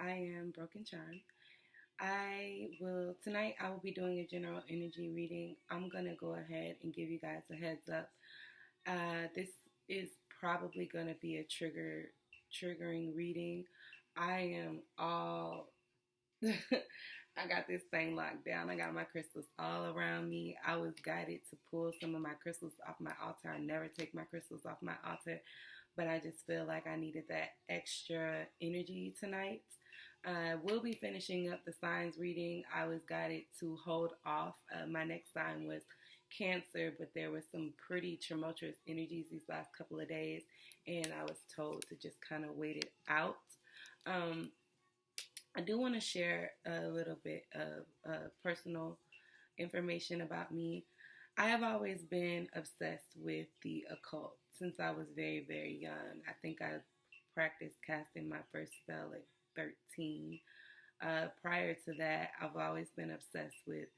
I am Broken Charm. Tonight I will be doing a general energy reading. I'm going to go ahead and give you guys a heads up. This is probably going to be a triggering reading. I am all I got this thing locked down. I got my crystals all around me. I was guided to pull some of my crystals off my altar. I never take my crystals off my altar, but I just feel like I needed that extra energy tonight. We'll be finishing up the signs reading. I was guided to hold off. My next sign was Cancer, but there was some pretty tumultuous energies these last couple of days, and I was told to just kind of wait it out. I do want to share a little bit of personal information about me. I have always been obsessed with the occult since I was very, very young. I think I practiced casting my first spell at 13. Prior to that, I've always been obsessed with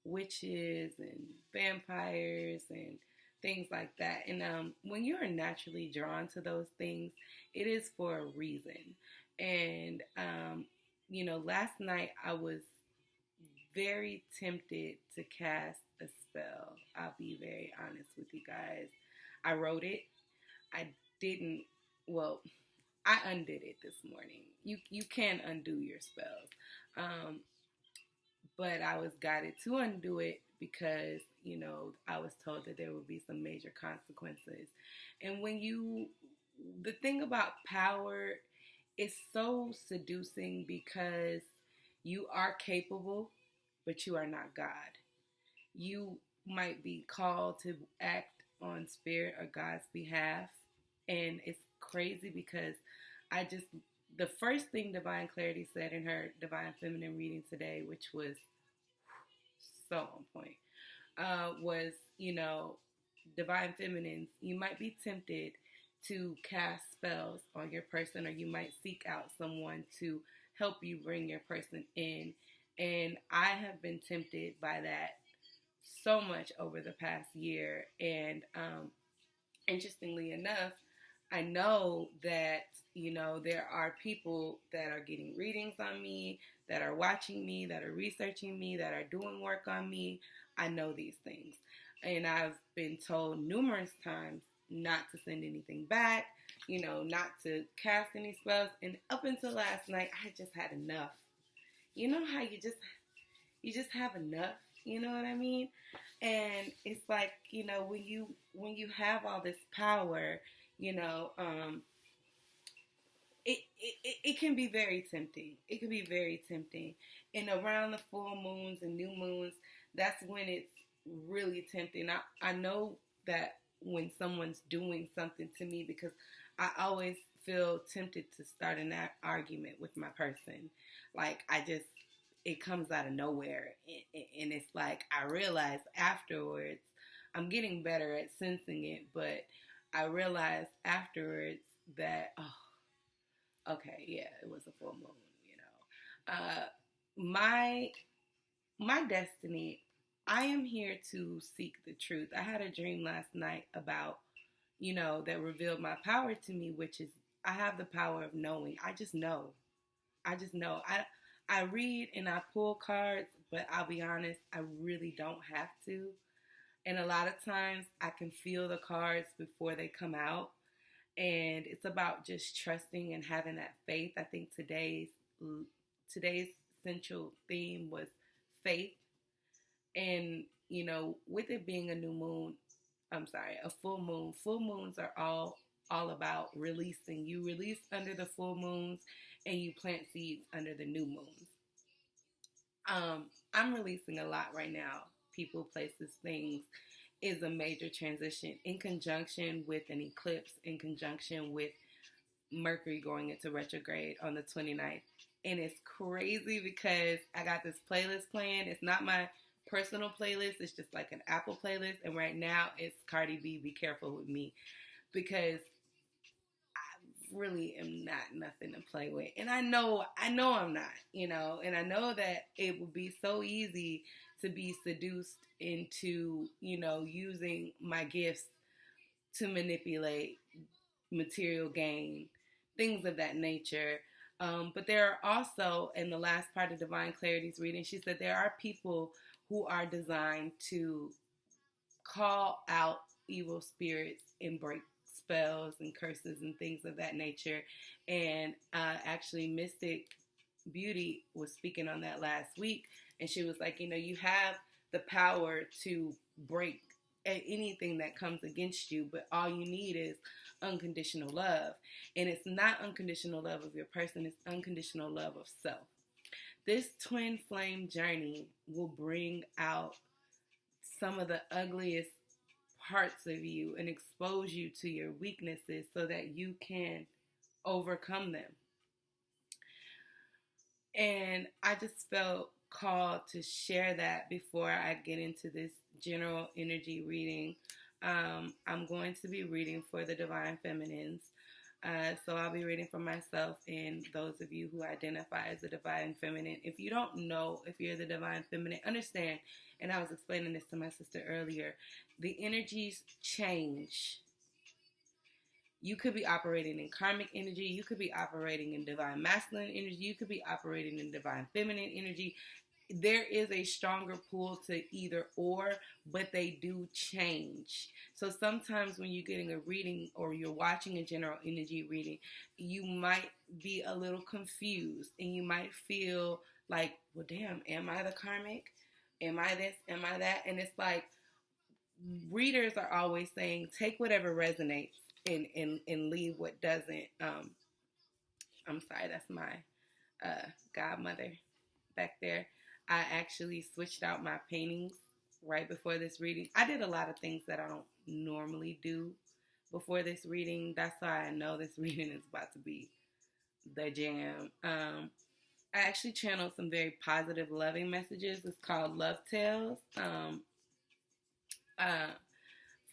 witches and vampires and things like that. And when you are naturally drawn to those things, it is for a reason. And last night I was very tempted to cast a spell. I'll be very honest with you guys. I wrote it. I didn't, well, I undid it this morning. You can undo your spells. But I was guided to undo it because, I was told that there would be some major consequences. And the thing about power, it's so seducing because you are capable, but you are not God. You might be called to act on spirit or God's behalf. And it's crazy because the first thing Divine Clarity said in her Divine Feminine reading today, which was so on point, was, Divine Feminines, you might be tempted to cast spells on your person, or you might seek out someone to help you bring your person in. And I have been tempted by that so much over the past year. And interestingly enough, I know that, there are people that are getting readings on me, that are watching me, that are researching me, that are doing work on me. I know these things. And I've been told numerous times not to send anything back, not to cast any spells. And up until last night, I just had enough. You know how you just have enough, you know what I mean? And it's like, when you have all this power, it can be very tempting. It can be very tempting. And around the full moons and new moons, that's when it's really tempting. I know that when someone's doing something to me, because I always feel tempted to start an argument with my person. Like, it comes out of nowhere. And it's like, I realize afterwards, I'm getting better at sensing it, but I realized afterwards that, okay, yeah, it was a full moon, My destiny, I am here to seek the truth. I had a dream last night about, that revealed my power to me, which is I have the power of knowing. I just know. I read and I pull cards, but I'll be honest, I really don't have to. And a lot of times I can feel the cards before they come out. And it's about just trusting and having that faith. I think today's central theme was faith. And, with it being a full moon. Full moons are all about releasing. You release under the full moons and you plant seeds under the new moons. I'm releasing a lot right now. People, places, things is a major transition in conjunction with an eclipse, in conjunction with Mercury going into retrograde on the 29th. And it's crazy because I got this playlist playing. It's not my personal playlist. It's just like an Apple playlist. And right now it's Cardi B, Be Careful With Me, because I really am not nothing to play with. And I know I'm not, and I know that it would be so easy to be seduced into, using my gifts to manipulate material gain, things of that nature. But there are also, in the last part of Divine Clarity's reading, she said there are people who are designed to call out evil spirits and break spells and curses and things of that nature. And actually, Mystic Beauty was speaking on that last week, and she was like, you have the power to break anything that comes against you, but all you need is unconditional love. And it's not unconditional love of your person, it's unconditional love of self. This twin flame journey will bring out some of the ugliest parts of you and expose you to your weaknesses so that you can overcome them. And I just felt called to share that before I get into this general energy reading. I'm going to be reading for the Divine Feminines. So I'll be reading for myself and those of you who identify as the Divine Feminine. If you don't know if you're the Divine Feminine, understand, and I was explaining this to my sister earlier, the energies change. You could be operating in karmic energy. You could be operating in divine masculine energy. You could be operating in divine feminine energy. There is a stronger pull to either or, but they do change. So sometimes when you're getting a reading or you're watching a general energy reading, you might be a little confused and you might feel like, well, damn, am I the karmic? Am I this? Am I that? And it's like, readers are always saying, take whatever resonates and leave what doesn't. I'm sorry, that's my godmother back there. I actually switched out my paintings right before this reading. I did a lot of things that I don't normally do before this reading. That's why I know this reading is about to be the jam. I actually channeled some very positive, loving messages. It's called Love Tales.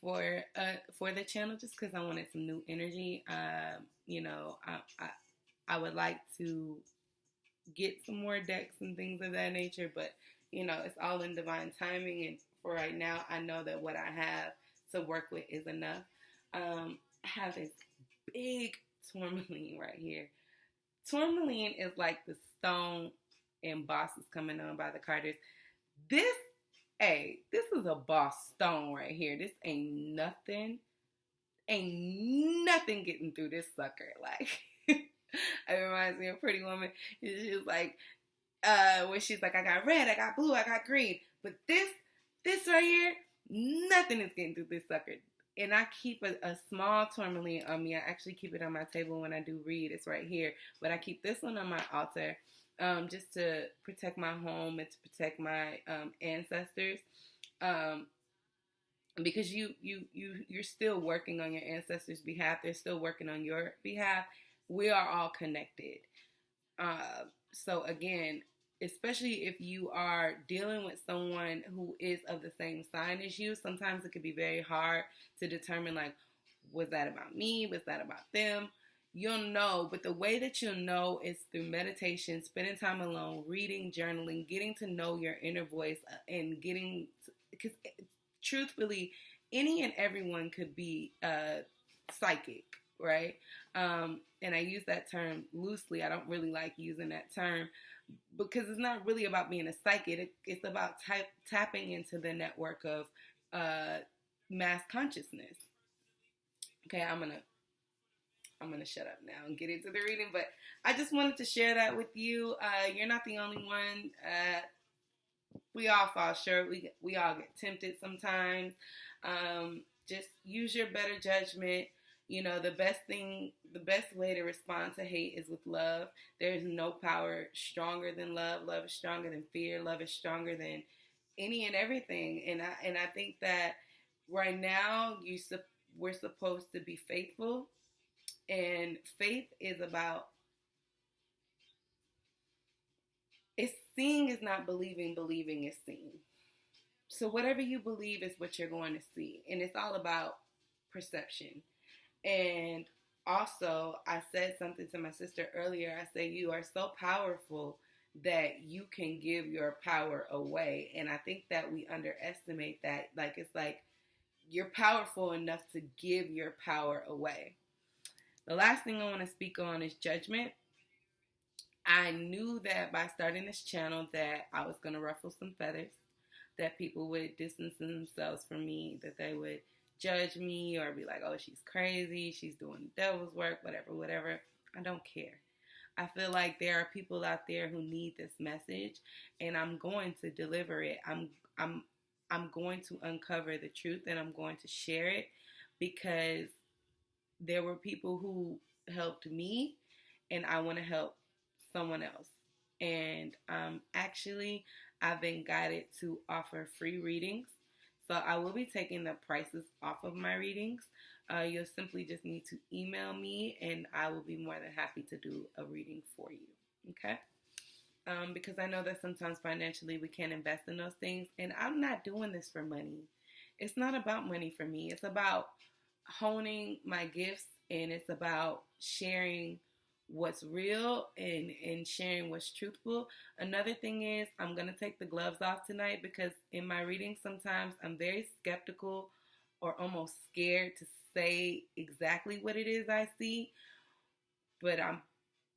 For the channel, just because I wanted some new energy. I would like to get some more decks and things of that nature, but it's all in divine timing, and for right now I know that what I have to work with is enough. I have this big tourmaline right here. Tourmaline is like the stone and bosses coming on by the Carters. This is a boss stone right here. This ain't nothing getting through this sucker. Like, it reminds me of Pretty Woman. She was like, when she's like, I got red, I got blue, I got green. But this right here, nothing is getting through this sucker. And I keep a small tourmaline on me. I actually keep it on my table when I do read. It's right here. But I keep this one on my altar just to protect my home and to protect my ancestors. Because you're still working on your ancestors' behalf. They're still working on your behalf. We are all connected. So again, especially if you are dealing with someone who is of the same sign as you, sometimes it could be very hard to determine, like, was that about me? Was that about them? You'll know, but the way that you'll know is through meditation, spending time alone, reading, journaling, getting to know your inner voice, and because truthfully, any and everyone could be psychic, right? And I use that term loosely. I don't really like using that term because it's not really about being a psychic. It's about tapping into the network of mass consciousness. Okay, I'm gonna shut up now and get into the reading, but I just wanted to share that with you. You're not the only one. We all fall short. We all get tempted sometimes. Just use your better judgment. The best way to respond to hate is with love. There is no power stronger than love. Love is stronger than fear. Love is stronger than any and everything. And I think that right now we're supposed to be faithful. And faith is about, it's seeing is not believing, believing is seeing. So whatever you believe is what you're going to see. And it's all about perception. And also, I said something to my sister earlier. I said, you are so powerful that you can give your power away. And I think that we underestimate that. Like, it's like you're powerful enough to give your power away. The last thing I want to speak on is judgment. I knew that by starting this channel that I was going to ruffle some feathers, that people would distance themselves from me, that they would judge me or be like, oh, she's crazy, she's doing devil's work, whatever, whatever. I don't care. I feel like there are people out there who need this message, and I'm going to deliver it. I'm going to uncover the truth, and I'm going to share it because there were people who helped me, and I want to help someone else. And actually, I've been guided to offer free readings. So I will be taking the prices off of my readings. You'll simply just need to email me, and I will be more than happy to do a reading for you. Okay? Because I know that sometimes financially we can't invest in those things, and I'm not doing this for money. It's not about money for me. It's about honing my gifts, and it's about sharing what's real and sharing what's truthful. Another thing is I'm going to take the gloves off tonight because in my reading sometimes I'm very skeptical or almost scared to say exactly what it is I see, but I'm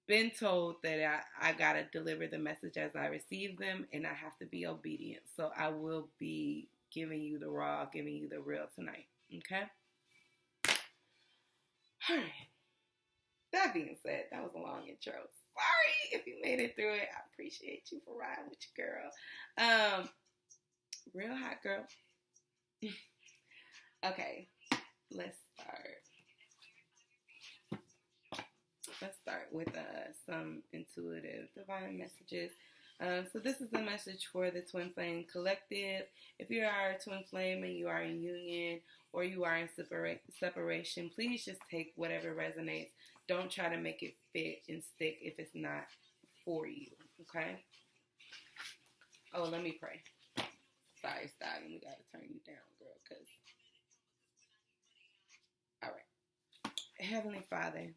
been told that I got to deliver the message as I receive them, and I have to be obedient. So I will be giving you the raw, giving you the real tonight. Okay? All right. That being said, that was a long intro. Sorry if you made it through it. I appreciate you for riding with your girl. Real hot girl. Okay, let's start. Let's start with some intuitive divine messages. So this is a message for the Twin Flame Collective. If you are a Twin Flame and you are in union or you are in separation, please just take whatever resonates. Don't try to make it fit and stick if it's not for you, okay? Oh, let me pray. Sorry, Stallion, we got to turn you down, girl, because... All right. Heavenly Father,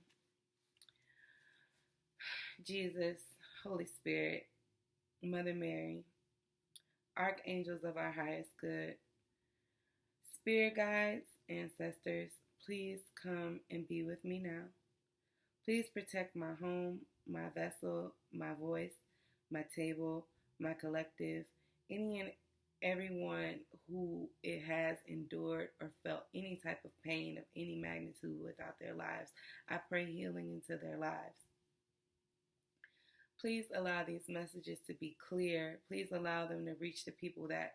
Jesus, Holy Spirit, Mother Mary, archangels of our highest good, spirit guides, ancestors, please come and be with me now. Please protect my home, my vessel, my voice, my table, my collective, any and everyone who it has endured or felt any type of pain of any magnitude without their lives. I pray healing into their lives. Please allow these messages to be clear. Please allow them to reach the people that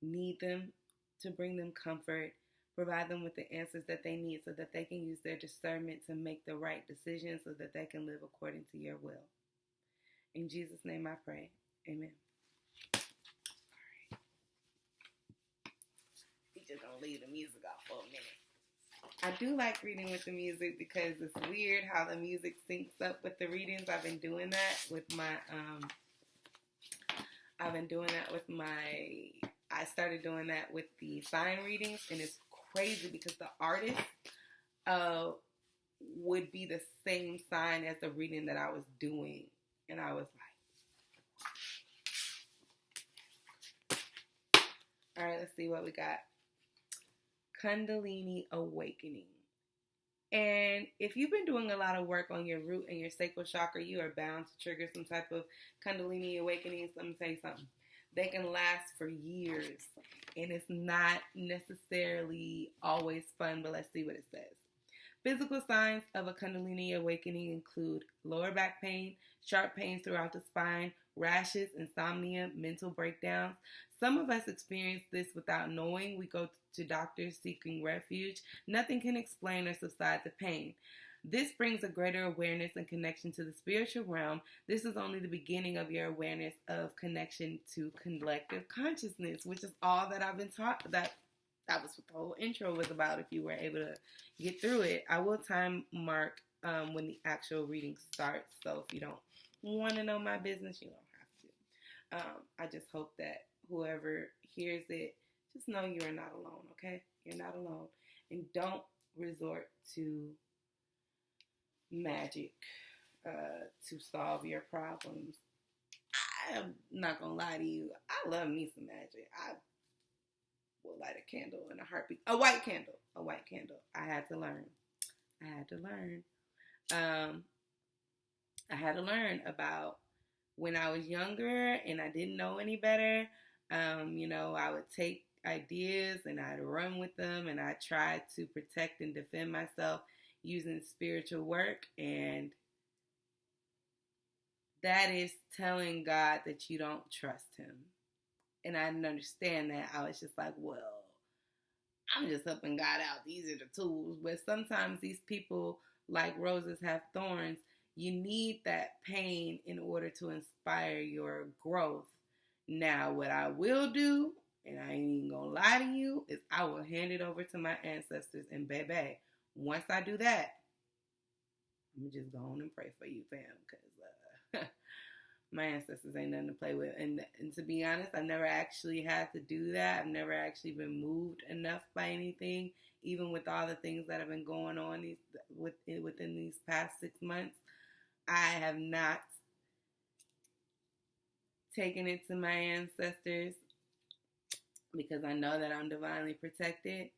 need them, to bring them comfort, provide them with the answers that they need so that they can use their discernment to make the right decisions so that they can live according to your will. In Jesus' name I pray. Amen. All right. We just gonna leave the music off for a minute. I do like reading with the music because it's weird how the music syncs up with the readings. I've been doing that with my I started doing that with the sign readings, and it's crazy because the artist would be the same sign as the reading that I was doing, and I was like, all right, let's see what we got. Kundalini Awakening. And if you've been doing a lot of work on your root and your sacral chakra, you are bound to trigger some type of Kundalini Awakenings. Let me tell you something. They can last for years, and it's not necessarily always fun, but let's see what it says. Physical signs of a Kundalini Awakening include lower back pain, sharp pains throughout the spine, rashes, insomnia, mental breakdowns. Some of us experience this without knowing. We go to doctors seeking refuge. Nothing can explain or subside the pain. This brings a greater awareness and connection to the spiritual realm. This is only the beginning of your awareness of connection to collective consciousness, which is all that I've been taught. That was what the whole intro was about. If you were able to get through it, I will time mark when the actual reading starts. So if you don't want to know my business, you don't have to. I just hope that whoever hears it, just know you are not alone, okay? You're not alone. And don't resort to magic to solve your problems. I'm not going to lie to you. I love me some magic. I will light a candle in a heartbeat. A white candle. I had to learn. I had to learn about when I was younger and I didn't know any better. I would take ideas and I'd run with them, and I tried to protect and defend myself using spiritual work. And that is telling God that you don't trust him. And I didn't understand that. I was just like, well, I'm just helping God out. These are the tools. But sometimes these people, like roses have thorns, you need that pain in order to inspire your growth. Now, what I will do, and I ain't even gonna lie to you, is I will hand it over to my ancestors. And baby, once I do that, I'm just going and pray for you, fam, because my ancestors ain't nothing to play with. And to be honest, I've never actually had to do that. I've never actually been moved enough by anything, even with all the things that have been going on within these past 6 months. I have not taken it to my ancestors because I know that I'm divinely protected.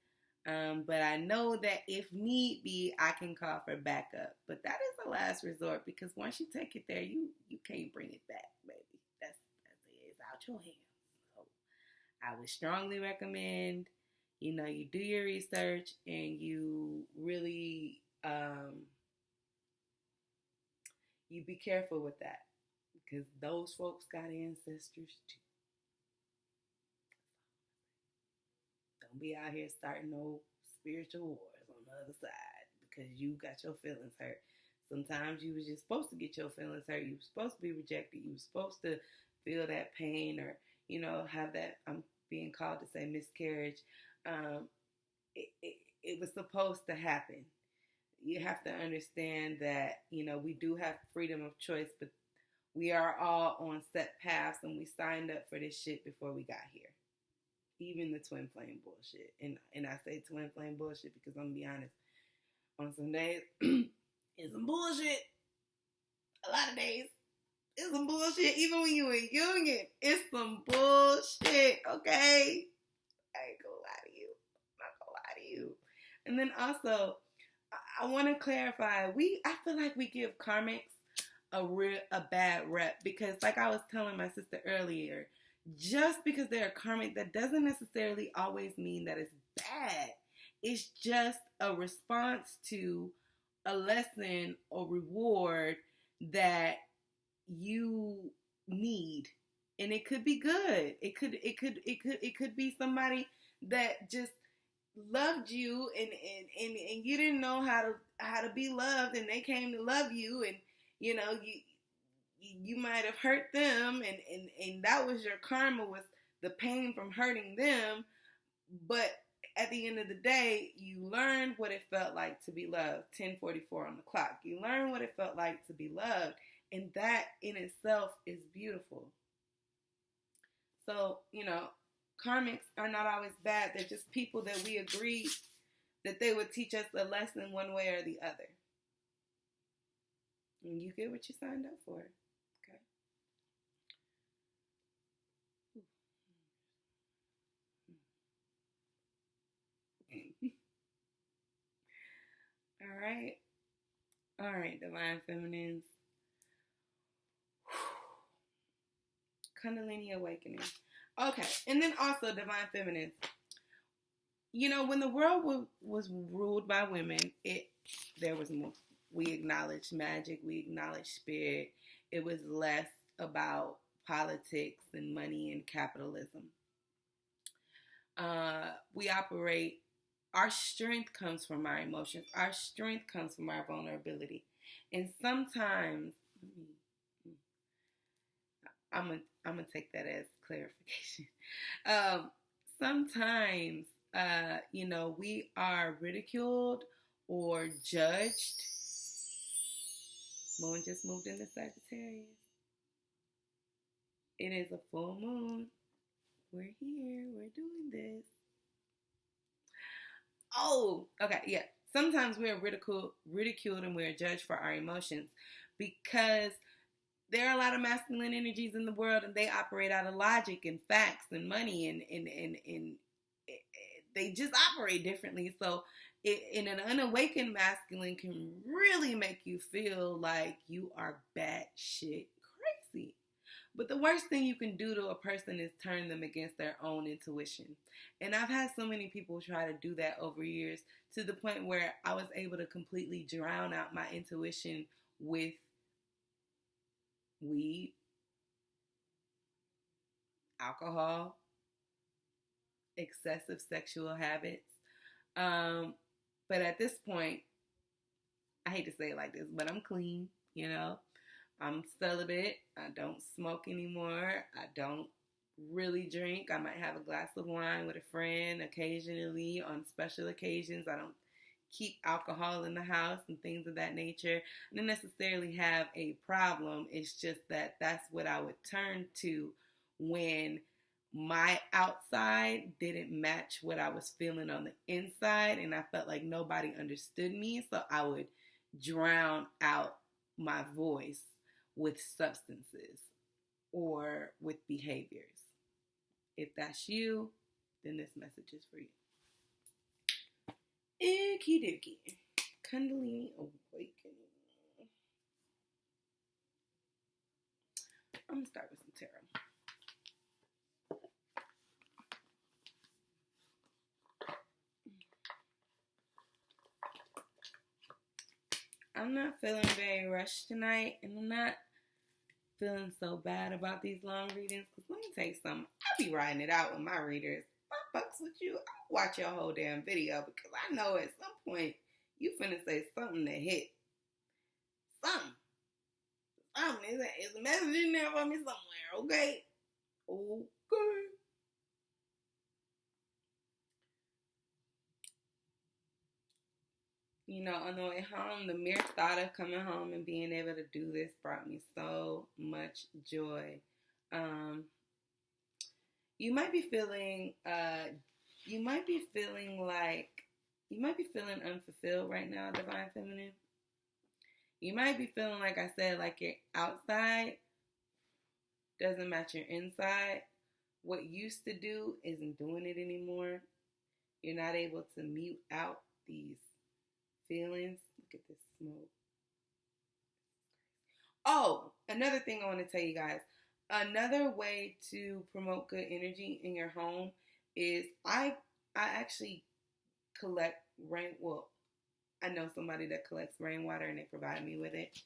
But I know that if need be, I can call for backup. But that is the last resort, because once you take it there, you can't bring it back, baby. That's it's out your hands. So I would strongly recommend, you do your research and you really you be careful with that, because those folks got ancestors too. Don't be out here starting no spiritual wars on the other side because you got your feelings hurt. Sometimes you was just supposed to get your feelings hurt. You were supposed to be rejected. You were supposed to feel that pain, or, have that, I'm being called to say, miscarriage. It was supposed to happen. You have to understand that, we do have freedom of choice, but we are all on set paths, and we signed up for this shit before we got here. Even the twin flame bullshit. And I say twin flame bullshit because I'm going to be honest. On some days, it's some bullshit. A lot of days, it's some bullshit. Even when you in union, it's some bullshit, okay? I ain't gonna lie to you. I'm not gonna lie to you. And then also, I want to clarify, I feel like we give karmics a bad rep, because like I was telling my sister earlier, just because they're karmic, that doesn't necessarily always mean that it's bad. It's just a response to a lesson or reward that you need. And it could be good. It could be somebody that just loved you and you didn't know how to be loved, and they came to love you, and you might have hurt them, and that was your karma, with the pain from hurting them. But at the end of the day, you learned what it felt like to be loved. 10:44 on the clock. You learned what it felt like to be loved, and that in itself is beautiful. So, karmics are not always bad. They're just people that we agreed that they would teach us a lesson one way or the other. And you get what you signed up for. All right, divine feminines. Kundalini Awakening. Okay, and then also divine feminines. When the world was ruled by women, there was more. We acknowledged magic, we acknowledged spirit. It was less about politics and money and capitalism. We operate. Our strength comes from our emotions. Our strength comes from our vulnerability. And sometimes, I'm gonna take that as clarification. Sometimes, we are ridiculed or judged. Moon just moved into Sagittarius. It is a full moon. We're here. We're doing this. Oh, okay, yeah. Sometimes we're ridiculed and we're judged for our emotions, because there are a lot of masculine energies in the world, and they operate out of logic and facts and money, and they just operate differently. So in an unawakened masculine can really make you feel like you are batshit crazy. But the worst thing you can do to a person is turn them against their own intuition. And I've had so many people try to do that over years, to the point where I was able to completely drown out my intuition with weed, alcohol, excessive sexual habits. But at this point, I hate to say it like this, but I'm clean, you know. I'm celibate. I don't smoke anymore. I don't really drink. I might have a glass of wine with a friend occasionally on special occasions. I don't keep alcohol in the house and things of that nature. I don't necessarily have a problem. It's just that that's what I would turn to when my outside didn't match what I was feeling on the inside, and I felt like nobody understood me, so I would drown out my voice with substances or with behaviors. If that's you, then this message is for you. Icky dicky. Kundalini Awakening. I'm going to start with some tarot. I'm not feeling very rushed tonight, and I'm not feeling so bad about these long readings, because let me tell you something. I be riding it out with my readers. I fucks with you. I'll watch your whole damn video, because I know at some point you finna say something that hit. Something. There's a message in there for me somewhere, okay? Okay. You know, on the way home, the mere thought of coming home and being able to do this brought me so much joy. You might be feeling unfulfilled right now, Divine Feminine. You might be feeling, like I said, like your outside doesn't match your inside. What used to do isn't doing it anymore. You're not able to mute out these feelings. Look at this smoke. Oh, another thing I want to tell you guys. Another way to promote good energy in your home is I actually collect I know somebody that collects rainwater, and they provide me with it.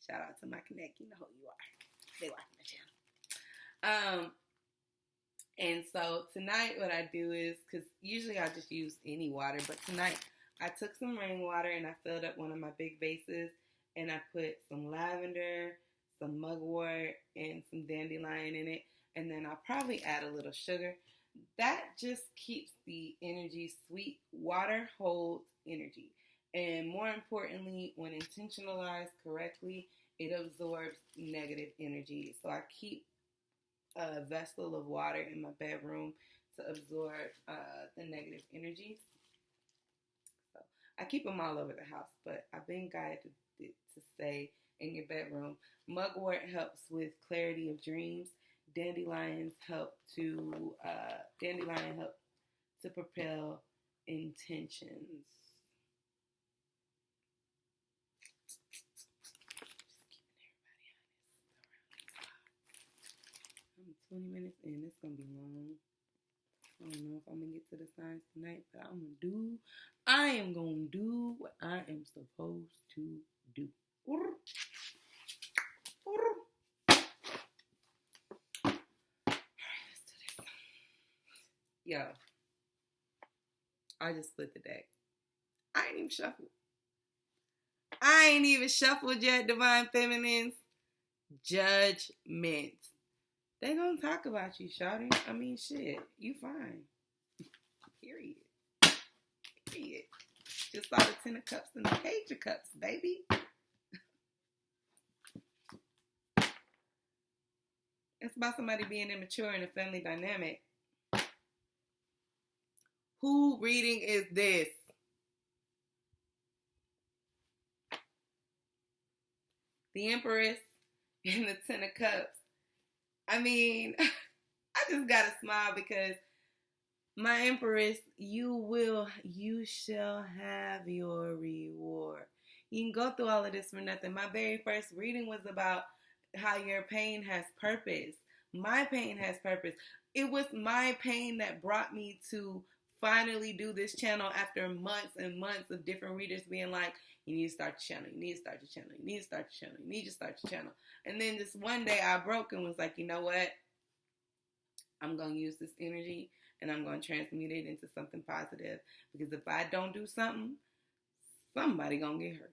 Shout out to my connect. You know who you are. They watch my channel. And so tonight what I do is, because usually I just use any water, but tonight I took some rainwater and I filled up one of my big vases, and I put some lavender, some mugwort, and some dandelion in it. And then I'll probably add a little sugar. That just keeps the energy sweet. Water holds energy. And more importantly, when intentionalized correctly, it absorbs negative energy. So I keep a vessel of water in my bedroom to absorb the negative energies. So I keep them all over the house, but I've been guided to say in your bedroom. Mugwort helps with clarity of dreams. Dandelion help to propel intentions. I'm 20 minutes in. It's gonna be long. I don't know if I'm gonna get to the signs tonight, but I am gonna do what I am supposed to do. Yo, I just split the deck. I ain't even shuffled yet, Divine Feminines. Judgment. They gonna talk about you, shawty. I mean, shit, you fine. Period. Just saw the 10 of Cups and the Page of Cups, baby. It's about somebody being immature in a family dynamic. Who reading is this? The Empress and the 10 of Cups. I mean, I just gotta smile because My Empress, you shall have your reward. You can go through all of this for nothing. My very first reading was about how your pain has purpose. My pain has purpose. It was my pain that brought me to finally do this channel after months and months of different readers being like, you need to start your channel, you need to start your channel, you need to start your channel, you need to start your channel. And then just one day I broke and was like, you know what? I'm going to use this energy and I'm going to transmute it into something positive. Because if I don't do something, somebody going to get hurt.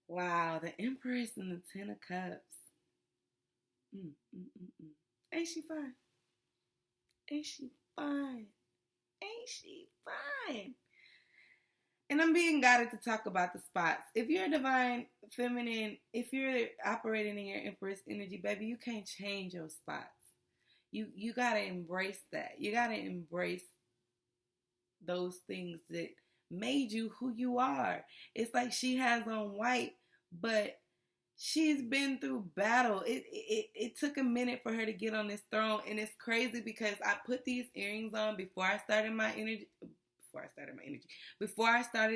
Wow, the Empress and the Ten of Cups. Ain't she fine? Ain't she fine? Ain't she fine? And I'm being guided to talk about the spots. If you're a divine feminine, if you're operating in your Empress energy, baby, you can't change your spots. You got to embrace that. You got to embrace those things that made you who you are. It's like she has on white, but she's been through battle. It took a minute for her to get on this throne, and it's crazy because I put these earrings on before I started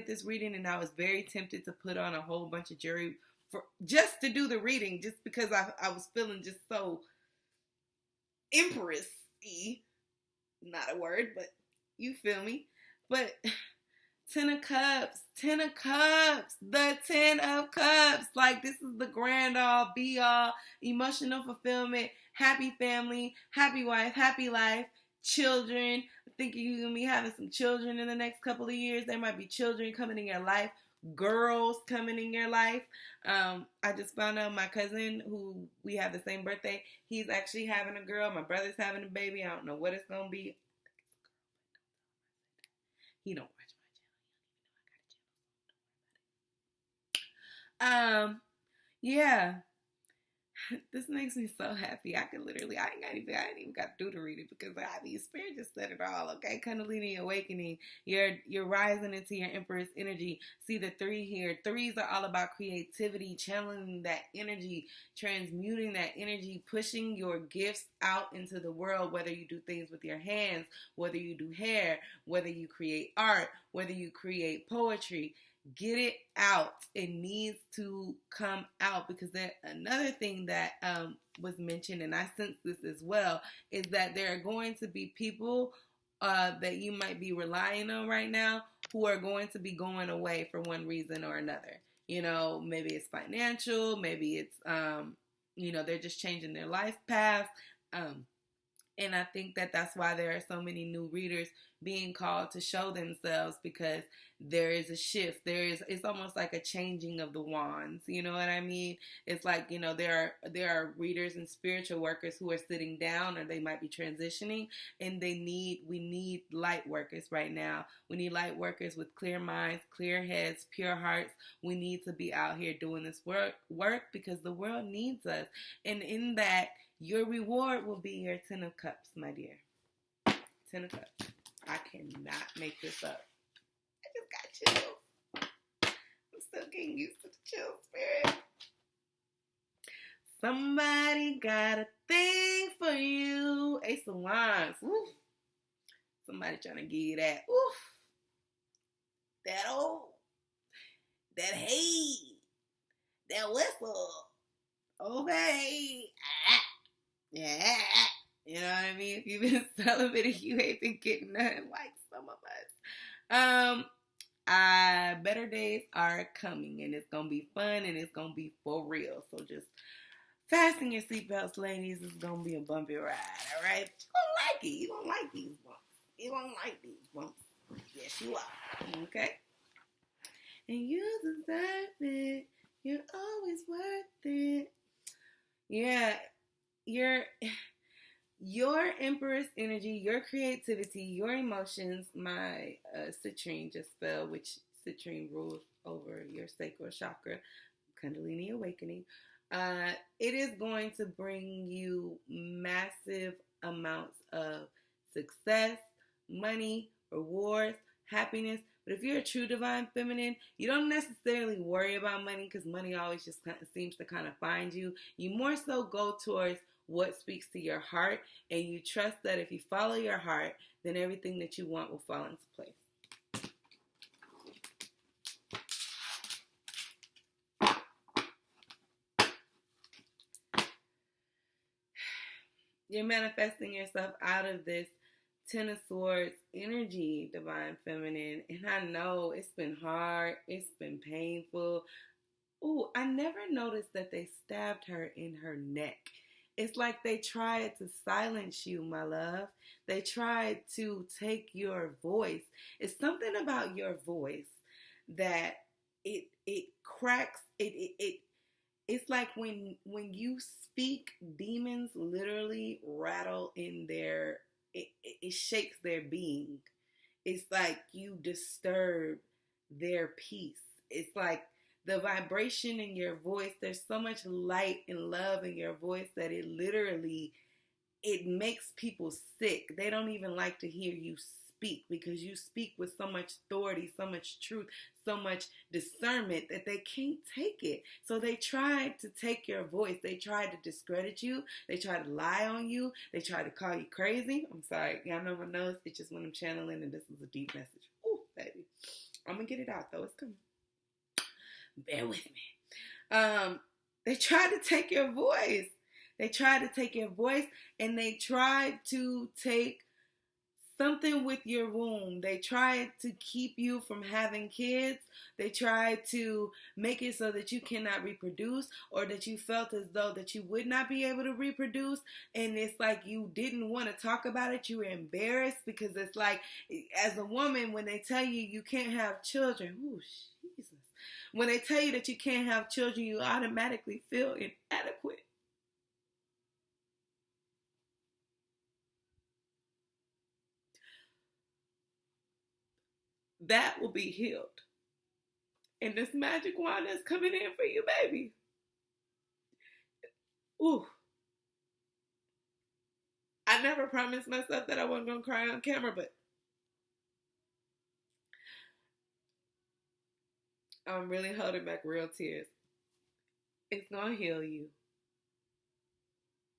this reading, and I was very tempted to put on a whole bunch of jewelry for just to do the reading, just because I was feeling just so Empress-y. Not a word, but you feel me. But Ten of Cups, the Ten of Cups. Like, this is the grand all, be all, emotional fulfillment, happy family, happy wife, happy life, children. I think you're going to be having some children in the next couple of years. There might be children coming in your life, girls coming in your life. I just found out my cousin, who we have the same birthday, he's actually having a girl. My brother's having a baby. I don't know what it's going to be. He don't watch my channel. Yeah. This makes me so happy. I ain't even got to do the reading because Spirit just said it all. Okay, Kundalini Awakening. You're rising into your Empress energy. See the 3 here. 3s are all about creativity, channeling that energy, transmuting that energy, pushing your gifts out into the world. Whether you do things with your hands, whether you do hair, whether you create art, whether you create poetry. Get it out. It needs to come out, because another thing that was mentioned, and I sense this as well, is that there are going to be people that you might be relying on right now who are going to be going away for one reason or another. You know, maybe it's financial, maybe it's, they're just changing their life path. And I think that that's why there are so many new readers being called to show themselves, because there is a shift. It's almost like a changing of the wands. You know what I mean? It's like, there are readers and spiritual workers who are sitting down, or they might be transitioning, and we need light workers right now. We need light workers with clear minds, clear heads, pure hearts. We need to be out here doing this work because the world needs us. And in that, your reward will be your 10 of Cups, my dear. 10 of Cups. I cannot make this up. I just got chills. I'm still getting used to the chill, Spirit. Somebody got a thing for you. Ace of Wands. Oof. Somebody trying to give you that. Oof. That hey. That whistle. Okay. Yeah. You know what I mean? If you've been celibate, you ain't been getting nothing like some of us. Better days are coming, and it's gonna be fun, and it's gonna be for real. So just fasten your seatbelts, ladies. It's gonna be a bumpy ride, all right? But you gonna like it. You gonna like these bumps. Yes, you are. Okay? And you deserve it. You're always worth it. Yeah. Your Empress energy, your creativity, your emotions. My citrine just fell, which citrine rules over your sacral chakra, Kundalini Awakening. It is going to bring you massive amounts of success, money, rewards, happiness. But if you're a true divine feminine, you don't necessarily worry about money, because money always just seems to kind of find you. You more so go towards what speaks to your heart, and you trust that if you follow your heart, then everything that you want will fall into place. You're manifesting yourself out of this Ten of Swords energy, Divine Feminine. And I know it's been hard. It's been painful. Ooh, I never noticed that they stabbed her in her neck. It's like they tried to silence you, my love. They tried to take your voice. It's something about your voice that it cracks. It's like when you speak, demons literally rattle in their, it shakes their being. It's like you disturb their peace. It's like the vibration in your voice, there's so much light and love in your voice that it literally, it makes people sick. They don't even like to hear you speak because you speak with so much authority, so much truth, so much discernment that they can't take it. So they tried to take your voice. They tried to discredit you. They tried to lie on you. They tried to call you crazy. I'm sorry. Y'all know my nose. It's just when I'm channeling and this is a deep message. Ooh, baby. I'm going to get it out though. It's coming. Bear with me. They tried to take your voice. They tried to take your voice, and they tried to take something with your womb. They tried to keep you from having kids. They tried to make it so that you cannot reproduce, or that you felt as though that you would not be able to reproduce. And it's like you didn't want to talk about it. You were embarrassed because it's like, as a woman, when they tell you you can't have children, ooh, Jesus. When they tell you that you can't have children, you automatically feel inadequate. That will be healed. And this magic wand is coming in for you, baby. Ooh. I never promised myself that I wasn't going to cry on camera, but I'm really holding back real tears. It's going to heal you.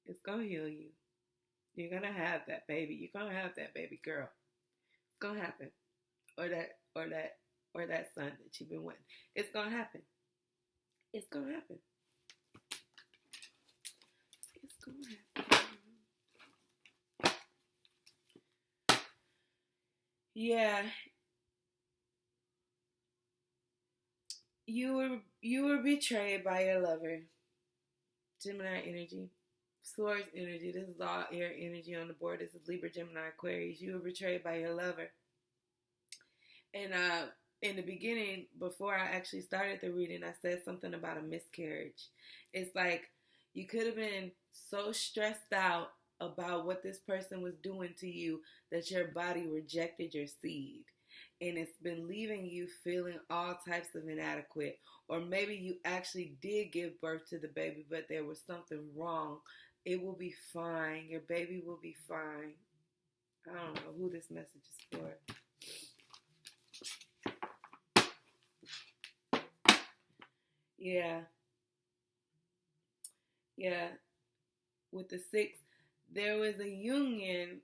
It's going to heal you. You're going to have that baby. You're going to have that baby girl. It's going to happen. Or that son that you've been wanting. It's going to happen. It's going to happen. It's going to happen. Yeah. You were betrayed by your lover. Gemini energy. Swords energy. This is all air energy on the board. This is Libra, Gemini, Aquarius. You were betrayed by your lover. And in the beginning, before I actually started the reading, I said something about a miscarriage. It's like you could have been so stressed out about what this person was doing to you that your body rejected your seed. And it's been leaving you feeling all types of inadequate. Or maybe you actually did give birth to the baby, but there was something wrong. It will be fine. Your baby will be fine. I don't know who this message is for. Yeah. With the 6, there was a union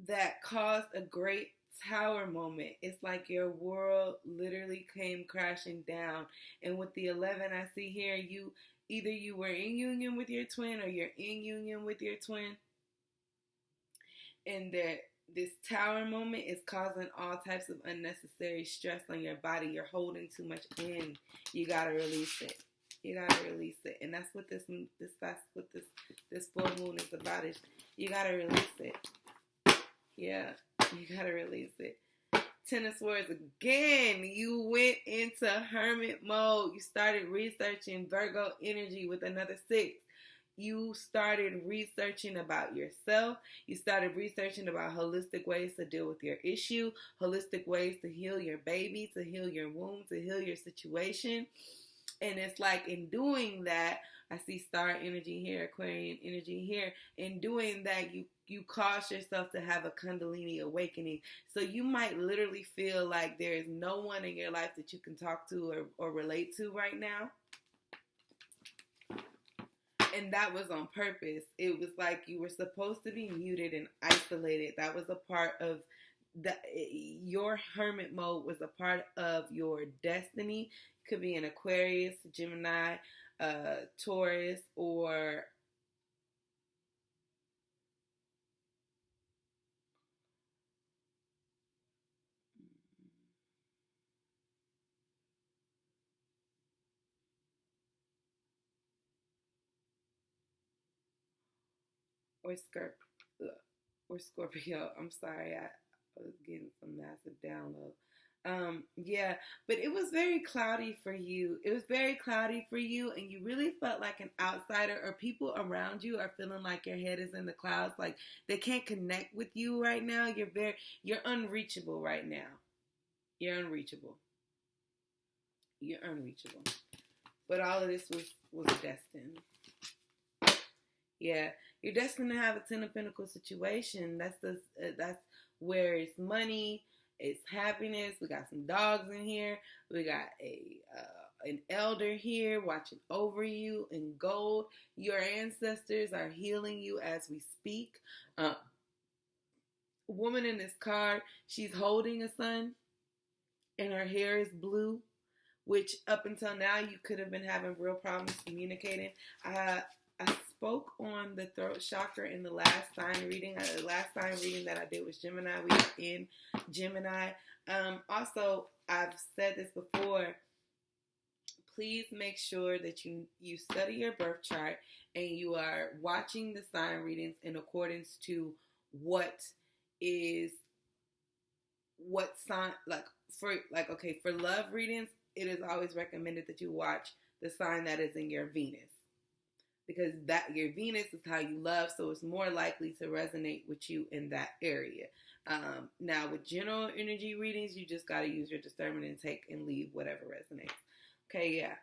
that caused a great tower moment. It's like your world literally came crashing down. And with the 11 I see here, you were in union with your twin, or you're in union with your twin. And that this tower moment is causing all types of unnecessary stress on your body. You're holding too much in. You gotta release it. And that's what this full moon is about. Is you gotta release it. Yeah, you gotta release it. 10 of Swords again. You went into hermit mode. You started researching Virgo energy with another 6. You started researching about yourself. You started researching about holistic ways to deal with your issue, holistic ways to heal your baby, to heal your womb, to heal your situation. And it's like in doing that, I see star energy here, Aquarian energy here. In doing that, you cause yourself to have a Kundalini Awakening. So you might literally feel like there is no one in your life that you can talk to or relate to right now. and that was on purpose. It was like you were supposed to be muted and isolated. That was a part of your hermit mode was a part of your destiny. It could be an Aquarius, Gemini, Taurus, or Scorpio. Or Scorpio. I'm sorry, I was getting some massive download. Yeah, but it was very cloudy for you. It was very cloudy for you, and you really felt like an outsider, or people around you are feeling like your head is in the clouds, like they can't connect with you right now. You're unreachable right now. You're unreachable. You're unreachable. But all of this was destined. Yeah, you're destined to have a Ten of Pentacles situation. That's where it's money, it's happiness. We got some dogs in here. We got an elder here watching over you in gold. Your ancestors are healing you as we speak. Woman in this card, she's holding a son, and her hair is blue, which up until now you could have been having real problems communicating. I spoke on the throat chakra in the last sign reading. The last sign reading that I did was Gemini. We are in Gemini. Also, I've said this before. Please make sure that you study your birth chart and you are watching the sign readings in accordance to what sign, for love readings, it is always recommended that you watch the sign that is in your Venus, because that your Venus is how you love, so it's more likely to resonate with you in that area. Now with general energy readings, you just got to use your discernment and take and leave whatever resonates. Okay, yeah.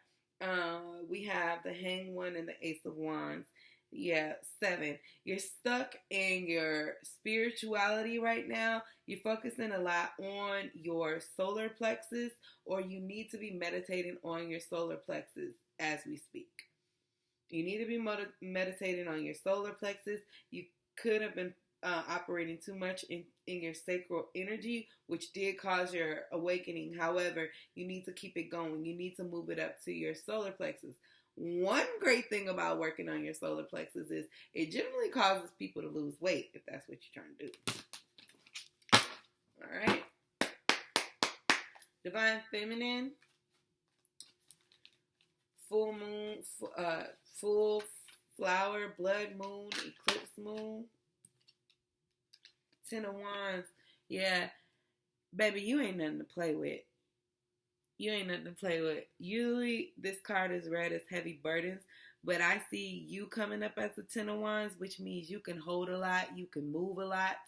We have the Hanged One and the Ace of Wands. Yeah, 7. You're stuck in your spirituality right now. You're focusing a lot on your solar plexus, or you need to be meditating on your solar plexus as we speak. You need to be meditating on your solar plexus. You could have been operating too much in your sacral energy, which did cause your awakening. However, you need to keep it going. You need to move it up to your solar plexus. One great thing about working on your solar plexus is it generally causes people to lose weight, if that's what you're trying to do. All right. Divine Feminine. Full moon, full flower, blood moon, eclipse moon. 10 of Wands. Yeah, baby, you ain't nothing to play with. You ain't nothing to play with. Usually, this card is read as heavy burdens, but I see you coming up as a 10 of Wands, which means you can hold a lot, you can move a lot.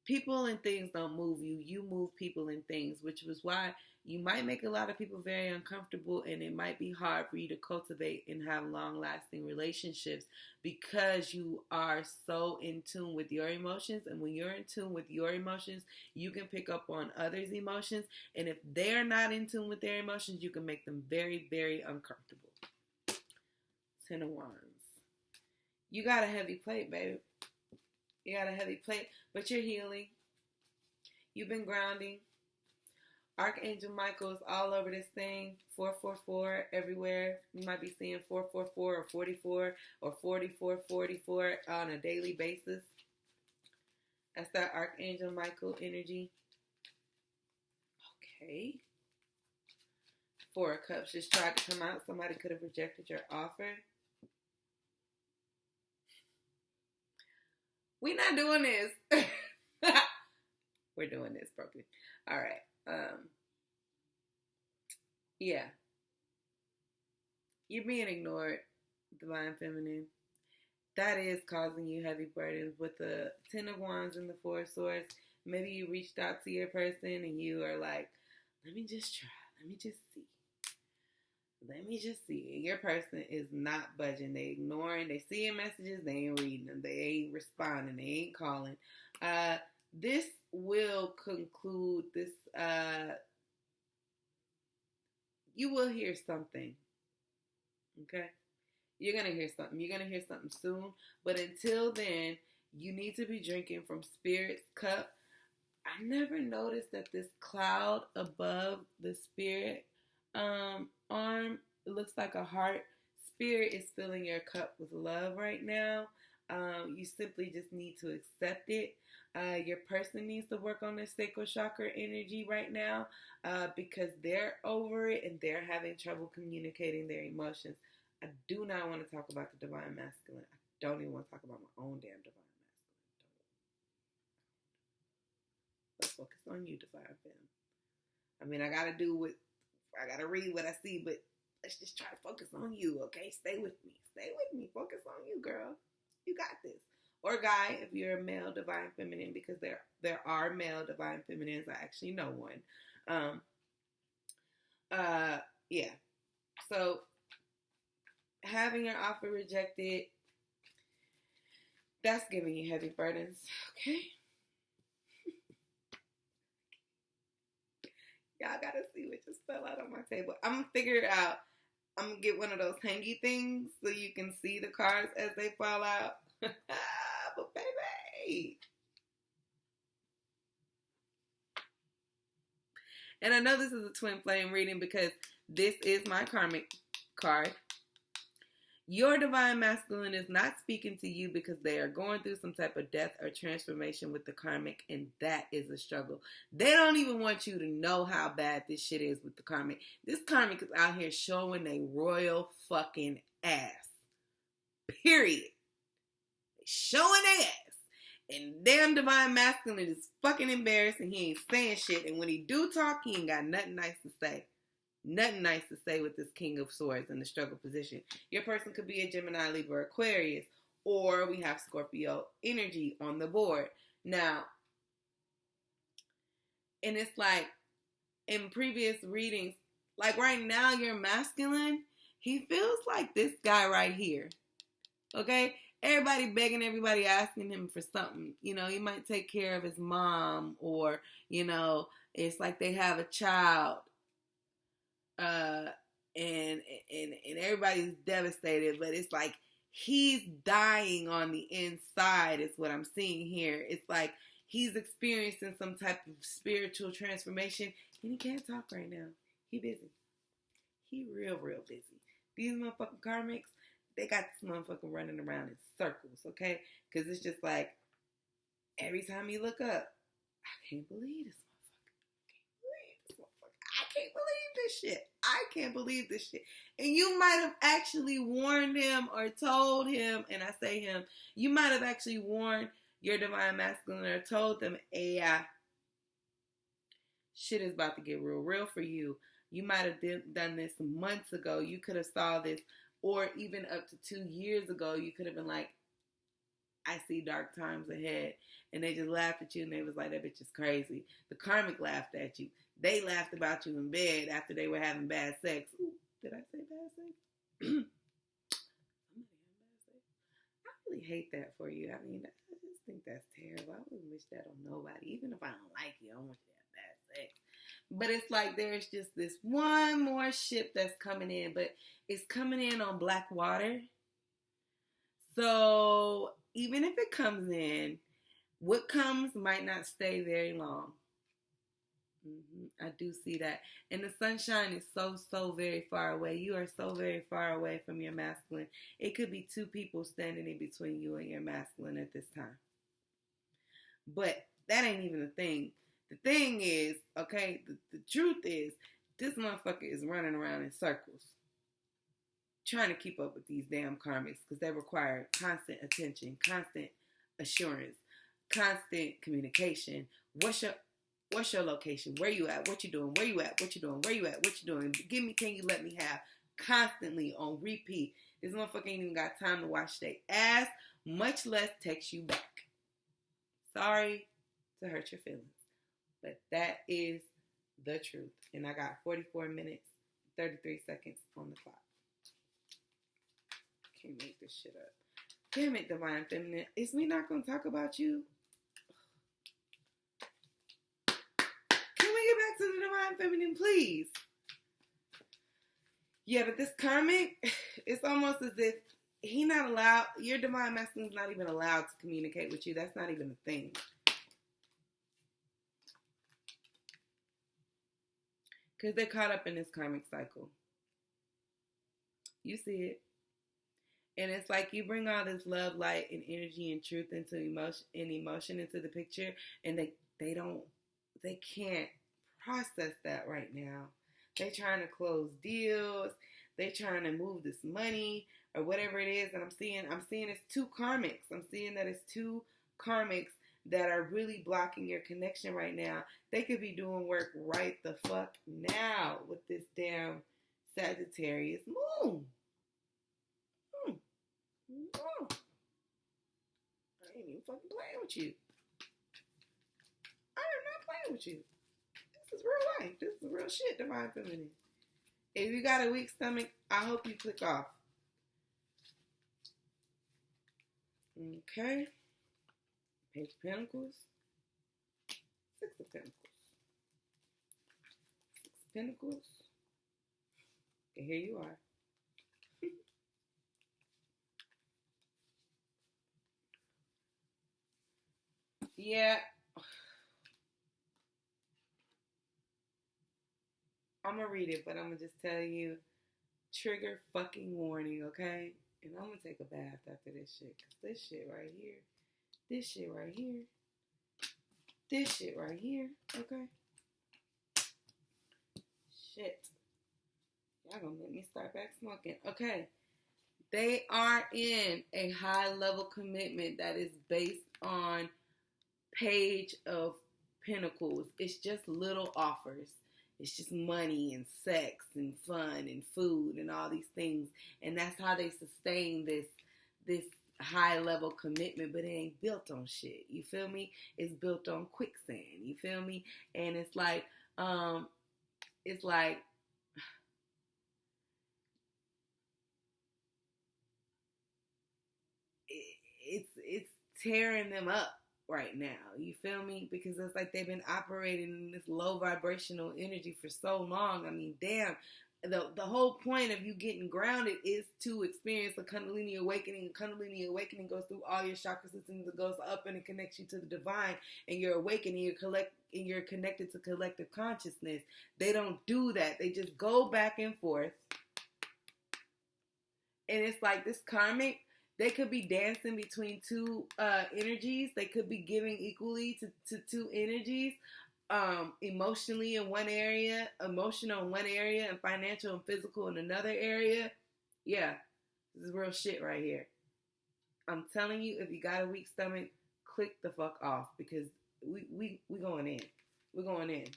People and things don't move you. You move people and things, which was why you might make a lot of people very uncomfortable, and it might be hard for you to cultivate and have long-lasting relationships because you are so in tune with your emotions. And when you're in tune with your emotions, you can pick up on others' emotions. And if they're not in tune with their emotions, you can make them very, very uncomfortable. 10 of Wands. You got a heavy plate, babe. You got a heavy plate, but you're healing. You've been grounding. Archangel Michael is all over this thing. 444 everywhere. You might be seeing 444 or 44 or 4444 on a daily basis. That's that Archangel Michael energy. Okay. 4 of Cups just tried to come out. Somebody could have rejected your offer. We're not doing this. We're doing this, Brooklyn. All right. Yeah. You're being ignored, Divine Feminine. That is causing you heavy burdens. With the 10 of Wands and the 4 of Swords, maybe you reached out to your person and you are like, let me just try. Let me just see. Let me just see. And your person is not budging. They ignoring. They seeing messages. They ain't reading them. They ain't responding. They ain't calling. This will conclude this. You will hear something. Okay? You're going to hear something. You're going to hear something soon. But until then, you need to be drinking from Spirit's cup. I never noticed that this cloud above the Spirit arm, it looks like a heart. Spirit is filling your cup with love right now. You simply just need to accept it. Your person needs to work on their sacral chakra energy right now because they're over it and they're having trouble communicating their emotions. I do not want to talk about the divine masculine. I don't even want to talk about my own damn divine masculine. Let's focus on you, divine femme. I mean, I gotta read what I see, but let's just try to focus on you, okay? Stay with me. Focus on you, girl. You got this. Or guy, if you're a male divine feminine, because there are male divine feminines. I actually know one. Yeah. So having your offer rejected, that's giving you heavy burdens, okay? Y'all gotta see what just fell out on my table. I'm gonna figure it out. I'm gonna get one of those hangy things so you can see the cards as they fall out. But baby. And I know this is a twin flame reading because this is my karmic card. Your divine masculine is not speaking to you because they are going through some type of death or transformation with the karmic, and that is a struggle. They don't even want you to know how bad this shit is with the karmic. This karmic is out here showing they royal fucking ass. Period. Showing their ass. And damn divine masculine is fucking embarrassed and he ain't saying shit. And when he do talk, he ain't got nothing nice to say. Nothing nice to say with this King of Swords in the struggle position. Your person could be a Gemini, Libra, Aquarius, or we have Scorpio energy on the board. Now, and it's like in previous readings, like right now you're masculine, he feels like this guy right here. Okay? Everybody begging, everybody asking him for something. You know, he might take care of his mom, or, you know, it's like they have a child. And everybody's devastated, but it's like he's dying on the inside is what I'm seeing here. It's like he's experiencing some type of spiritual transformation and he can't talk right now. He busy. He real busy. These motherfucking karmics, they got this motherfucker running around in circles, okay? Because it's just like every time you look up, I can't believe this. I can't believe this shit. And you might have actually warned him or told him, and I say him, you might have actually warned your divine masculine or told them, hey, shit is about to get real for you. You might have done this months ago. You could have saw this, or even up to 2 years ago, you could have been like, I see dark times ahead. And they just laughed at you and they was like, that bitch is crazy. The karmic laughed at you. They laughed about you in bed after they were having bad sex. Ooh, did I say bad sex? I really hate that for you. I mean, I just think that's terrible. I wouldn't wish that on nobody. Even if I don't like you, I don't want you to have bad sex. But it's like there's just this one more ship that's coming in. But it's coming in on black water. So even if it comes in, what comes might not stay very long. I do see that. And the sunshine is so very far away. You are so very far away from your masculine. It could be 2 people standing in between you and your masculine at this time. But that ain't even the thing. The thing is, okay, the truth is, this motherfucker is running around in circles trying to keep up with these damn karmics because they require constant attention, constant assurance, constant communication. What's your location? Where you at? What you doing? Where you at? What you doing? Where you at? What you doing? Can you let me have? Constantly on repeat. This motherfucker ain't even got time to wash their ass, much less text you back. Sorry to hurt your feelings, but that is the truth. And I got 44 minutes, 33 seconds on the clock. Can't make this shit up. Damn it, divine feminine. Is we not going to talk about you? Can we get back to the divine feminine, please? Yeah, but this karmic, it's almost as if he not allowed, your divine masculine's not even allowed to communicate with you. That's not even a thing. Because they're caught up in this karmic cycle. You see it. And it's like you bring all this love, light, and energy and truth into emotion into the picture, and they can't process that right now. They trying to close deals, they trying to move this money or whatever it is. And I'm seeing it's two karmics. I'm seeing that it's two karmics that are really blocking your connection right now. They could be doing work right the fuck now with this damn Sagittarius moon. Oh, I ain't even fucking playing with you. I am not playing with you. This is real life. This is real shit, divine feminine. If you got a weak stomach, I hope you click off. Okay. Page of Pentacles. Six of Pentacles. Six of Pentacles. And here you are. Yeah. I'm going to read it, but I'm going to just tell you, trigger fucking warning, okay? And I'm going to take a bath after this shit. Because this shit right here, this shit right here, this shit right here, okay? Shit. Y'all going to make me start back smoking. Okay. They are in a high level commitment that is based on Page of Pentacles. It's just little offers. It's just money and sex and fun and food and all these things. And that's how they sustain this high level commitment, but it ain't built on shit. You feel me? It's built on quicksand. You feel me? And it's like it's tearing them up right now. You feel me? Because it's like they've been operating in this low vibrational energy for so long. I mean, damn. The whole point of you getting grounded is to experience the Kundalini Awakening. Kundalini Awakening goes through all your chakra systems. It goes up and it connects you to the divine, and you're awakening. You're connected to collective consciousness. They don't do that. They just go back and forth. And it's like this karmic, they could be dancing between two energies. They could be giving equally to two energies. Emotionally in one area, emotional in one area, and financial and physical in another area. Yeah, this is real shit right here. I'm telling you, if you got a weak stomach, click the fuck off, because we going in. We're going in.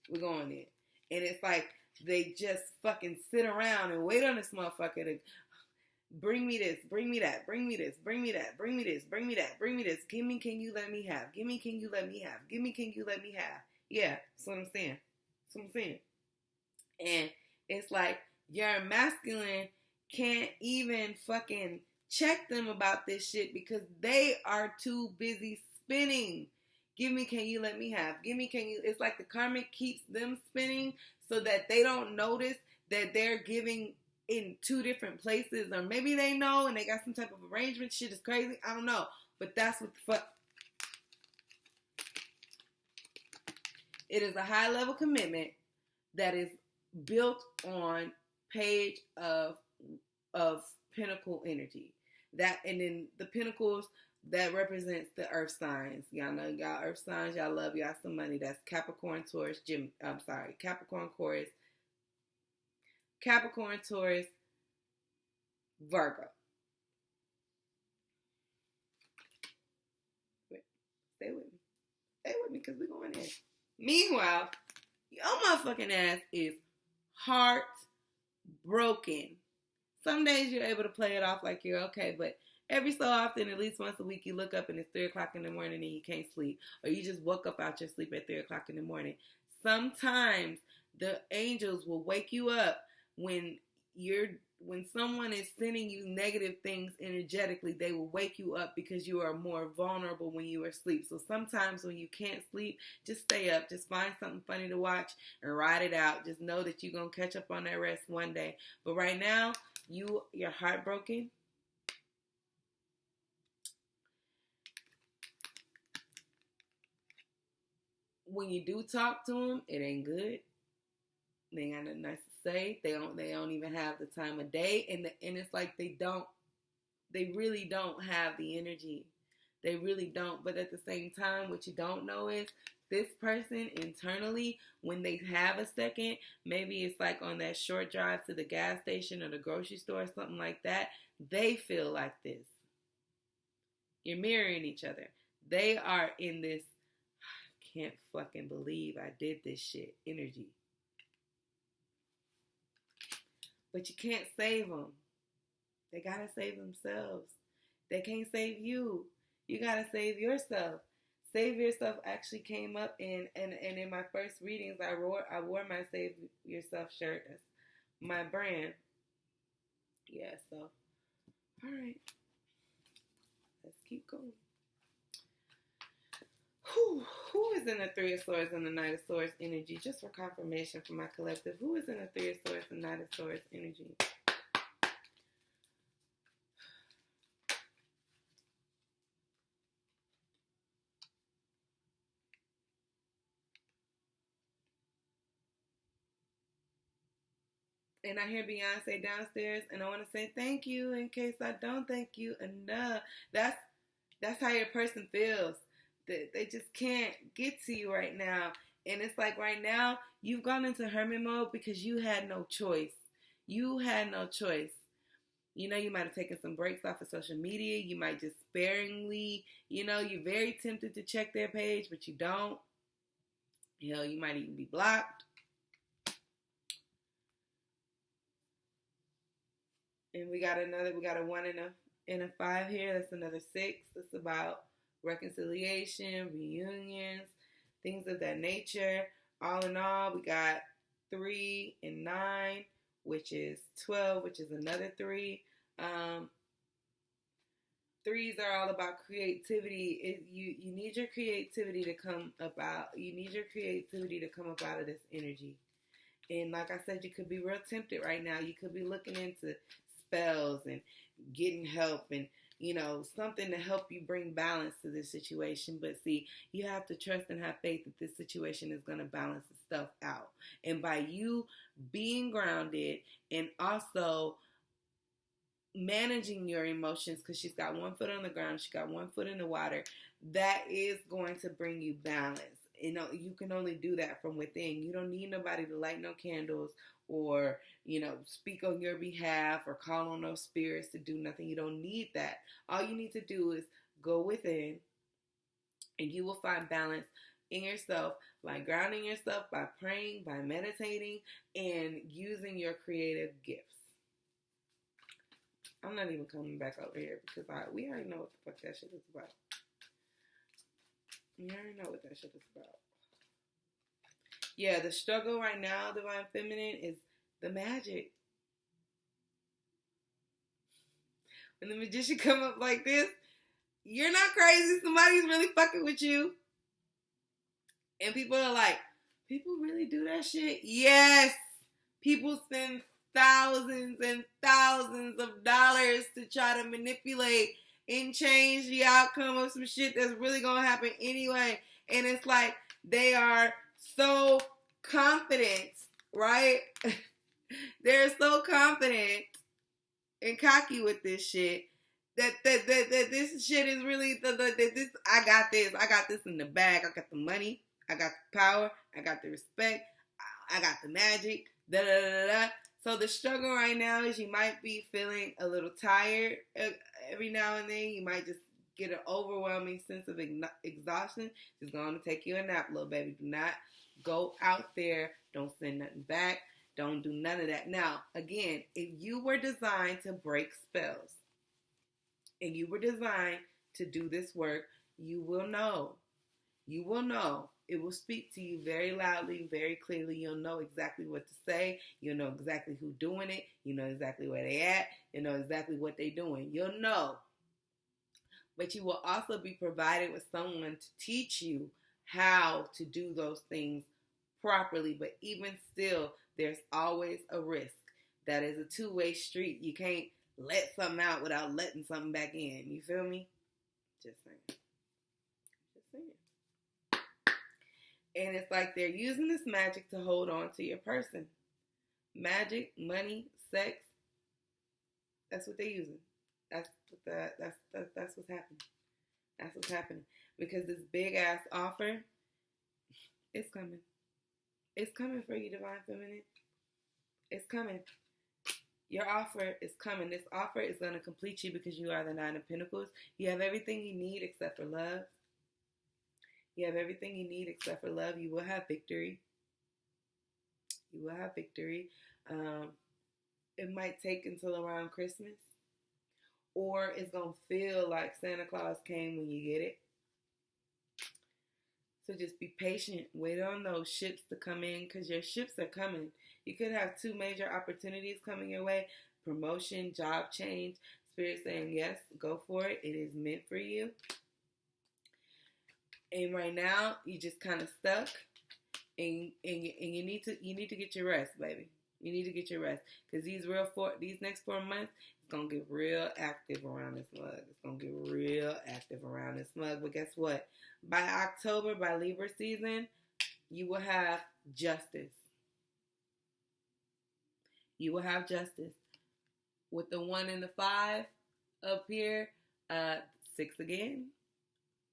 We're going in. And it's like they just fucking sit around and wait on this motherfucker to bring me this, bring me that, bring me this, bring me that, bring me this, bring me that, bring me this. Give me, can you let me have? Give me, can you let me have? Give me, can you let me have? Yeah, that's what I'm saying. That's what I'm saying. And it's like your masculine can't even fucking check them about this shit because they are too busy spinning. Give me, can you let me have? Give me, can you? It's like the karmic keeps them spinning so that they don't notice that they're giving in two different places, or maybe they know and they got some type of arrangement. Shit is crazy. I don't know, but that's what the fuck. It is a high level commitment that is built on Page of Pentacle energy. That, and then the Pentacles that represents the Earth signs. Y'all know y'all Earth signs. Y'all love y'all some money. That's Capricorn, Taurus, Capricorn, Taurus, Virgo. Wait, stay with me. Stay with me because we're going in. Meanwhile, your motherfucking ass is heartbroken. Some days you're able to play it off like you're okay, but every so often, at least once a week, you look up and it's 3 o'clock in the morning and you can't sleep. Or you just woke up out your sleep at 3 o'clock in the morning. Sometimes the angels will wake you up when you're when someone is sending you negative things energetically, they will wake you up because you are more vulnerable when you are asleep. So sometimes when you can't sleep, just stay up. Just find something funny to watch and ride it out. Just know that you're going to catch up on that rest one day. But right now, you're heartbroken. When you do talk to them, it ain't good. They ain't got nothing nice to say. They don't even have the time of day, and it's like they really don't have the energy. They really don't. But at the same time, what you don't know is this person internally, when they have a second, maybe it's like on that short drive to the gas station or the grocery store or something like that, they feel like this. You're mirroring each other. They are in this, I can't fucking believe I did this shit energy. But you can't save them. They gotta save themselves. They can't save you. You gotta save yourself. Save yourself actually came up and in my first readings I wore my Save Yourself shirt. That's my brand. Yeah, so alright. Let's keep going. Who is in the Three of Swords and the Knight of Swords energy? Just for confirmation for my collective. Who is in the Three of Swords and Knight of Swords energy? And I hear Beyonce downstairs, and I want to say thank you in case I don't thank you enough. That's how your person feels. They just can't get to you right now. And it's like right now, you've gone into hermit mode because you had no choice. You had no choice. You know, you might have taken some breaks off of social media. You might just sparingly, you're very tempted to check their page, but you don't. Hell, you might even be blocked. And we got a 1 and a 5 here. That's another 6. That's about reconciliation, reunions, things of that nature. All in all, we got 3 and 9, which is 12, which is another 3. 3s are all about creativity. You need your creativity to come about. You need your creativity to come up out of this energy. And like I said, you could be real tempted right now. You could be looking into spells and getting help and something to help you bring balance to this situation. But see, you have to trust and have faith that this situation is going to balance itself out. And by you being grounded and also managing your emotions, because she's got 1 foot on the ground, she got 1 foot in the water, that is going to bring you balance. You can only do that from within. You don't need nobody to light no candles or, speak on your behalf or call on those spirits to do nothing. You don't need that. All you need to do is go within, and you will find balance in yourself by grounding yourself, by praying, by meditating, and using your creative gifts. I'm not even coming back over here because we already know what the fuck that shit is about. You already know what that shit is about. Yeah, the struggle right now, Divine Feminine, is the magic. When the magician come up like this, you're not crazy. Somebody's really fucking with you. And people are like, people really do that shit? Yes. People spend thousands and thousands of dollars to try to manipulate and change the outcome of some shit that's really gonna happen anyway. And it's like they are so confident, right? They're so confident and cocky with this shit that this shit is really this. I got this in the bag. I got the money. I got the power. I got the respect. I got the magic. Da da da da. So the struggle right now is you might be feeling a little tired every now and then. You might just get an overwhelming sense of exhaustion. Just going to take you a nap, little baby. Do not go out there. Don't send nothing back. Don't do none of that. Now, again, if you were designed to break spells and you were designed to do this work, you will know. You will know It will speak to you very loudly, very clearly. You'll know exactly what to say. You'll know exactly who's doing it. You know exactly where they at. You know exactly what they're doing. You'll know. But you will also be provided with someone to teach you how to do those things properly. But even still, there's always a risk. That is a two-way street. You can't let something out without letting something back in. You feel me? Just saying. Just saying. And it's like they're using this magic to hold on to your person. Magic, money, sex. That's what they're using. That's what's happening. That's what's happening. Because this big ass offer, it's coming. It's coming for you, Divine Feminine. It's coming. Your offer is coming. This offer is going to complete you because you are the Nine of Pentacles. You have everything you need except for love. You have everything you need except for love. You will have victory. You will have victory. It might take until around Christmas. Or it's going to feel like Santa Claus came when you get it. So just be patient. Wait on those ships to come in because your ships are coming. You could have 2 major opportunities coming your way. Promotion, job change. Spirit saying, yes, go for it. It is meant for you. And right now, you just kind of stuck. And you need to get your rest, baby. You need to get your rest. Because these next 4 months, it's going to get real active around this mug. It's going to get real active around this mug. But guess what? By October, by Libra season, you will have justice. You will have justice. With the 1 and the 5 up here, 6 again.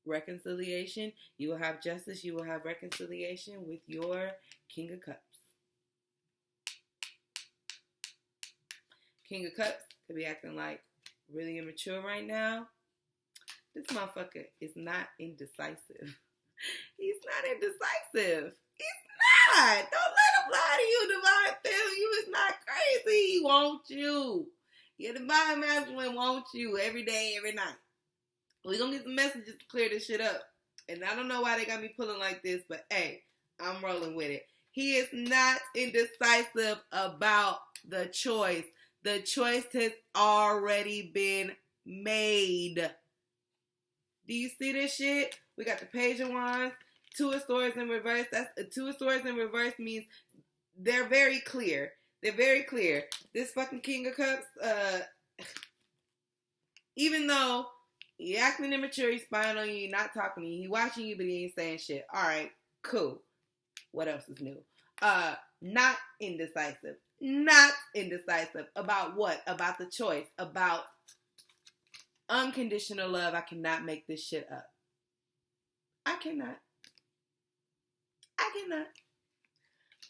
Reconciliation. You will have justice. You will have reconciliation with your King of Cups. King of Cups could be acting like really immature right now. This motherfucker is not indecisive. He's not indecisive. He's not. Don't let him lie to you, Divine Feminine. You is not crazy. He wants you. Your Divine Masculine wants you every day, every night. We're going to get some messages to clear this shit up. And I don't know why they got me pulling like this, but hey, I'm rolling with it. He is not indecisive about the choice. The choice has already been made. Do you see this shit? We got the Page of Wands, 2 of Swords in reverse. That's 2 of Swords in reverse means they're very clear. They're very clear. This fucking King of Cups, even though he acting immature, he's spying on you, not talking to you, he watching you, but he ain't saying shit. All right, cool. What else is new? Not indecisive. Not indecisive. About what? About the choice. About unconditional love. I cannot make this shit up. I cannot. I cannot.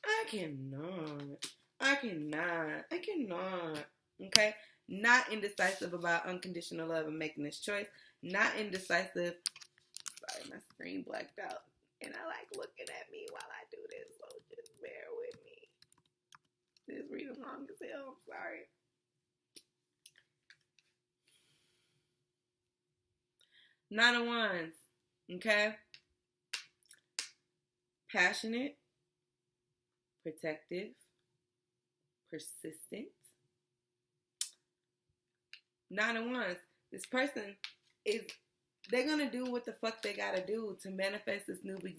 I cannot. I cannot. I cannot. Okay? Not indecisive about unconditional love and making this choice. Not indecisive. Sorry, my screen blacked out. And I like looking at me while I do this, so just bear with me. This reading long as hell, I'm sorry. Nine of Wands, okay? Passionate, protective, persistent. Nine of Wands, this person they're going to do what the fuck they got to do to manifest this new beginning.